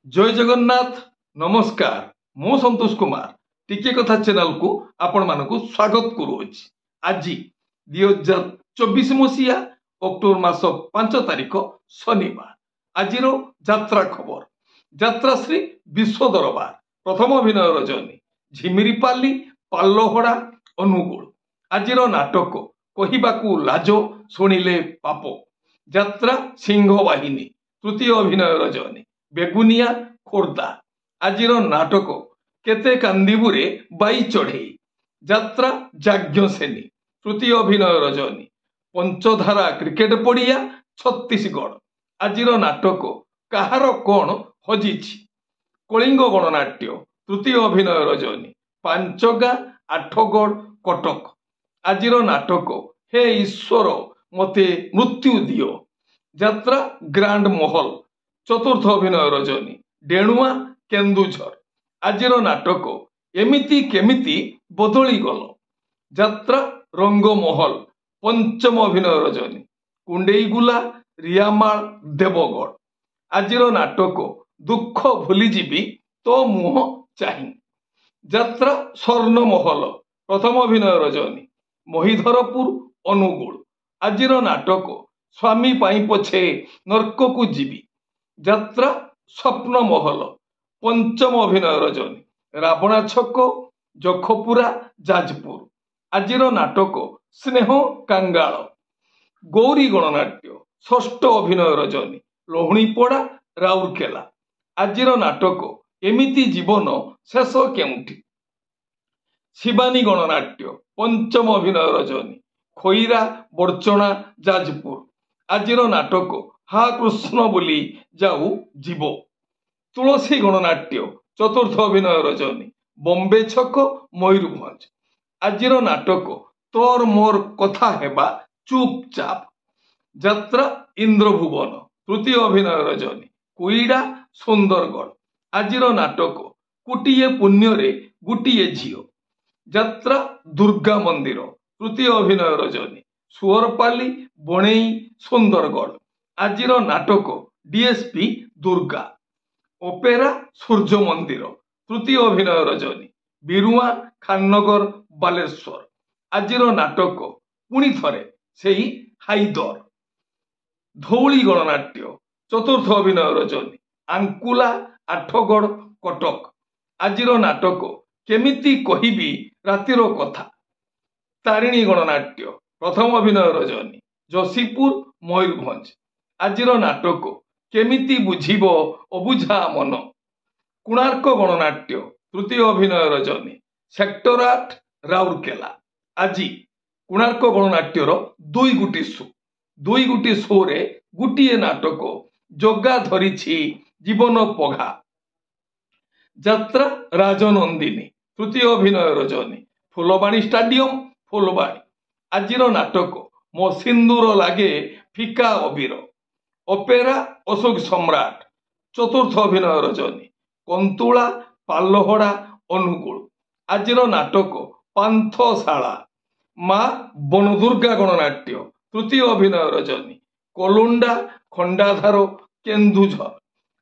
जय जगन्नाथ नमस्कार मु संतोष कुमार टिके कथा चैनल को आपण मानकु स्वागत करूछि। आज 2024 मसीहा अक्टोबर मास 5 तारिख शनिवार आज यात्रा खबर यात्रा श्री विश्व दरबार प्रथम अभिनय रजनी झिमिरीपाली पाल्लहड़ा अनुगुल आज नाटक कहिबाकू लाज शुणिले पाप यात्रा सिंह बाहिनी तृतीय अभिनय रजनी बेगुनिया खोर्धा आज नाटक केते कांदीबुरे बाई चढ़े यात्रा जाज्ञसेनी तृतीय अभिनय रजनी पंचधारा क्रिकेट पड़िया छत्तीसगढ़ आज नाटक कहार कौन हजिछि कलिंग गणनाट्य तृतीय अभिनय रजनी पांचगा आठगढ़ कटक आज नाटक हे ईश्वर मते मृत्यु दियो यात्रा ग्रांड महल चतुर्थ अभिनय रजनी डेणुआ केन्दुझर आज नाटक एमिति केमिति बदली गल यात्रा रंगमहल पंचम अभिनय रजनी कुंडेईगुला रियामाल देवगढ़ आज नाटक दुख भूलीजीवी तो मुह चाही यात्रा स्वर्णमहल प्रथम अभिनय रजनी महिधरपुर अनुगुल आज नाटक स्वामी पाई पछे नर्क को जीवी यात्रा स्वप्न महल पंचम अभिनय रजनी रावणा छक जखपुरा जाजपुर आज नाटक स्नेह कांगाल गौरी गणनाट्य षष्ठ अभिनय रजनी लोहणीपड़ा राउरकेला आज नाटक एमिति जीवन शेष केउठी शिवानी गणनाट्य पंचम अभिनय रजनी खोईरा बरचना जाजपुर आज नाटक हा कृष्ण बोली जाऊ जीव तुलसी गणनाट्य चतुर्थ अभिनय रजनी बॉम्बे छक मयूरभंज आज नाटक तोर मोर कथा हेबा चुपचाप यात्रा इंद्रभुवन तृतीय अभिनय रजनी कोईडा सुंदरगढ़ आज नाटक कुटिए पुण्य गुटिए झील यात्रा दुर्गा मंदिर तृतीय अभिनय रजनी सुअरपाली बणई सुंदरगढ़ आज नाटक डीएसपी दुर्गा ओपेरा सूर्य मंदिर तृतीय अभिनय रजनी बिरुआ खाननगर बालेश्वर आज नाटक पुणी थरे सेही हाइदर धौली गणनाट्य चतुर्थ अभिनय रजनी आंकुला आठगढ़ कटक आज नाटक केमिति कहिबी रातिर कथा तारिणी गणनाट्य प्रथम अभिनय रजनी जशीपुर मयूरभंज आज नाटक केमिति बुझीब अबुझा मन कोणार्क गणनाट्य तृतीय अभिनय रजनी सेक्टर 8 राउरकेला आज कोणार्क गणनाट्यर दुई गुटी शो रे गुटिए नाटक जगा धरिछि जीवन पघा यात्रा राजनंदिनी तृतीय अभिनय रजनी फुलबाणी स्टाडियम फुलबाणी आज नाटक मो सिंदूर लागे फिका अबीर ओपेरा अशोक सम्राट चतुर्थ अभिनय रजनी कंतुला पाल्लहड़ा अनुगुल आज नाटक पांथशाला माँ बनदुर्गा गणनाट्य तृतीय अभिनय रजनी कोलुंडा खंडाधार केन्दुझर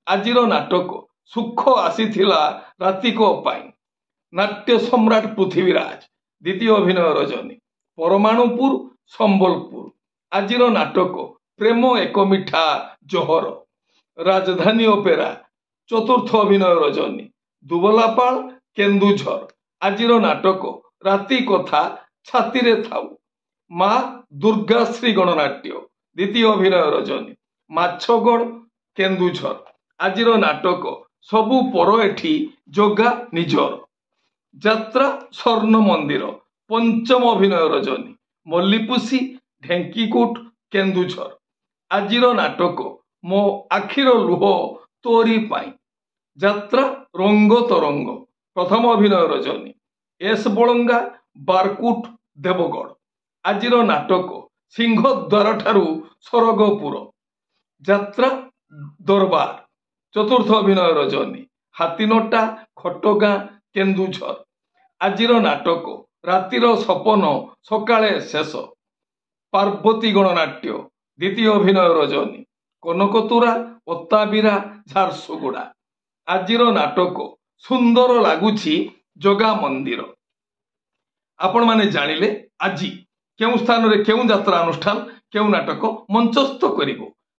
आज नाटक सुख आसीथिला रातिक पाई नाट्य सम्राट पृथ्वीराज द्वितीय अभिनय रजनी परमाणुपुर संबलपुर आज नाटक प्रेम एक मिठा जोहर राजधानी ओपेरा चतुर्थ अभिनय रजनी दुबलापाल केन्दुझर आज नाटक राति कथा छाती रे थाऊ माँ दुर्गाश्री गणनाट्य द्वितीय अभिनय रजनी माछगढ़ केन्दुझर आज नाटक सबु पर एठी जोगा निजर यात्रा स्वर्ण मंदिर पंचम अभिनय रजनी मल्लीपुसी ढेंकीकोट केन्दुझर आज नाटक मो आखिर लुह तोरी पाई यात्रा रंग तरंग प्रथम अभिनय रजनी एस बलंगा बारकुट देवगढ़ आज नाटक सिंहद्वार ठारू सरगपुर यात्रा दरबार चतुर्थ अभिनय रजनी हाथीनटा खटगाँ केन्दुझर आज नाटक रातिर सपन सकाळे शेष पार्वती गणनाट्य द्वितीय अभिनय रजनी कनकतुरा ओत्ताबीरा झारसुगुड़ा ଆଜିର ନାଟକ ସୁନ୍ଦର ଲାଗୁଛି ଜଗା ମନ୍ଦିର। ଆପଣମାନେ ଜାଣିଲେ ଆଜି କେଉଁ ସ୍ଥାନରେ କେଉଁ ଯାତ୍ରା ଅନୁଷ୍ଠାନ କେଉଁ ନାଟକ ମଞ୍ଚସ୍ଥ କରିବ।